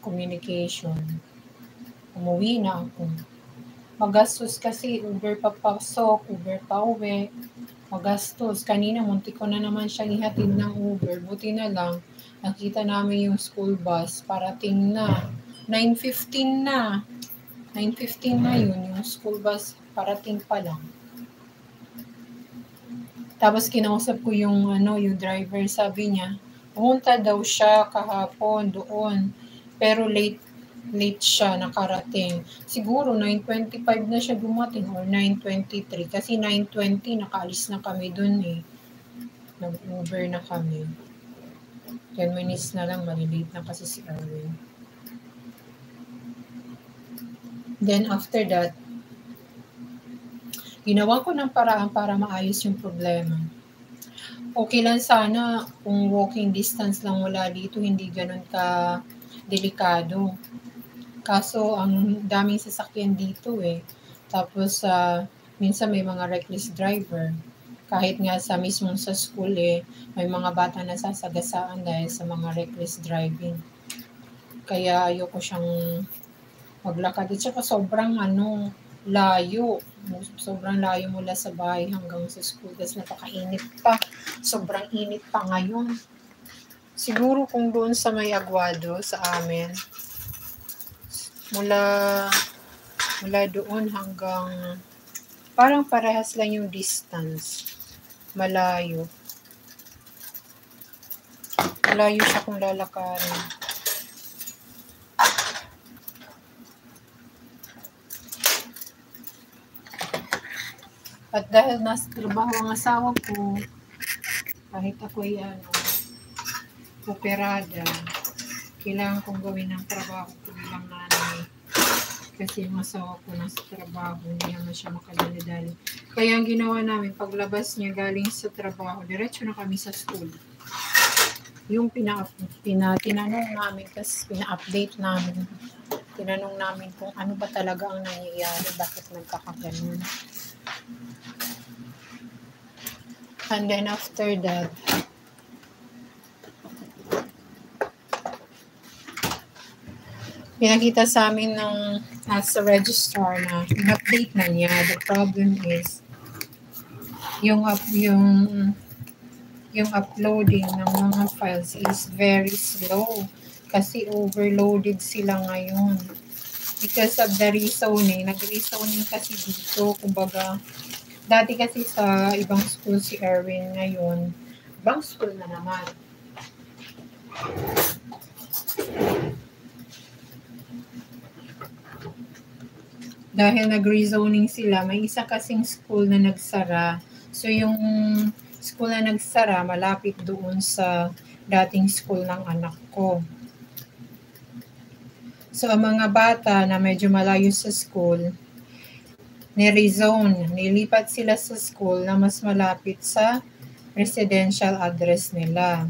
communication. Umuwi na ako. Magastos kasi, Uber papasok, Uber pa uwi. Magastos. Kanina, muntik ko na naman siyang ihatid ng Uber. Buti na lang, nakita namin yung school bus. Parating na. 9:15 na. 9:15 na yun, yung school bus. Parating pa lang. Tapos kinausap ko yung driver, sabi niya, pumunta daw siya kahapon doon. Pero late siya nakarating. Siguro 9:25 na siya dumating or 9:23 kasi 9:20 nakaalis na kami dun eh. Nag-Uber na kami. 10 minutes na lang, malilate na kasi si Erwin. Then after that, ginawa ko ng paraan para maayos yung problema. Okay lang sana kung walking distance lang wala dito, hindi ganun ka delikado. Kaso ang daming sasakyan dito eh. Tapos minsan may mga reckless driver. Kahit nga sa mismong sa school eh, may mga bata na sasagasaan dahil sa mga reckless driving. Kaya ayoko siyang maglakad. At saka sobrang layo. Sobrang layo mula sa bahay hanggang sa school. Tapos napakainit pa. Sobrang init pa ngayon. Siguro kung doon sa may Aguado sa amin, mula doon hanggang parang parehas lang yung distance. Malayo. Malayo siya kung lalakarin. At dahil nasa trabaho ang asawa ko, kahit ako'y operada, kailangan kong gawin ang trabaho ko bilang nanay. Kasi yung asawa ko nasa trabaho, hindi naman siya makadali-dali. Kaya ang ginawa namin, paglabas niya galing sa trabaho, diretso na kami sa school. Yung tinanong namin, kasi pina-update namin. Tinanong namin kung ano ba talaga ang nangyayari, bakit nagkakaganon. And then after that, pinakita sa amin ng sa registrar na in-update na niya. The problem is yung uploading ng mga files is very slow kasi overloaded sila ngayon because of the rezoning. Nag-rezoning kasi dito, kumbaga dati kasi sa ibang school si Erwin, ngayon ibang school na naman. Dahil nag-rezoning sila, may isa kasing school na nagsara. So yung school na nagsara, malapit doon sa dating school ng anak ko. So ang mga bata na medyo malayo sa school, ni-rezone, nilipat sila sa school na mas malapit sa residential address nila.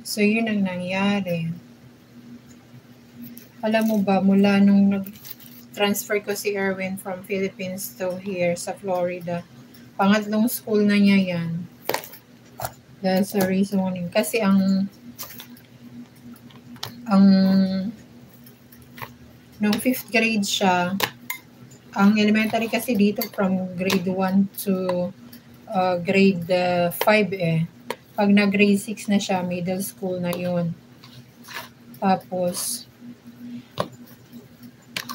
So yun ang nangyari. Alam mo ba, mula nung transfer ko si Erwin from Philippines to here sa Florida, pangatlong school na niya yan. Dahil sa rezoning. Kasi nung 5th grade siya, ang elementary kasi dito from grade 1 to grade 5 eh. Pag na-grade 6 na siya, middle school na yun. Tapos,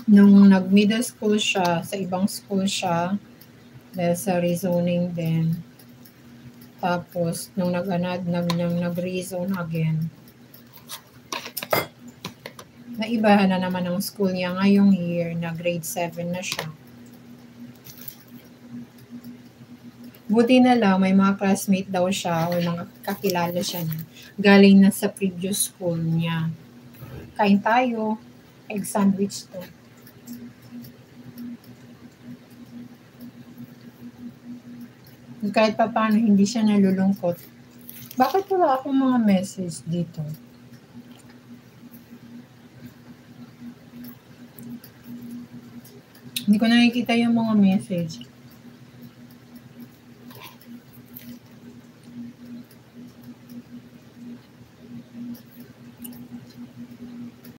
nung nag-middle school siya, sa ibang school siya, dahil sa rezoning din. Tapos, nung nag-rezone again, naibahan na naman ang school niya ngayong year, na grade 7 na siya. Buti na lang, may mga classmate daw siya o mga kakilala siya niya. Galing na sa previous school niya. Kain tayo. Egg sandwich to. Kahit pa paano, hindi siya nalulungkot. Bakit wala akong mga message dito? Hindi ko nakikita yung mga message.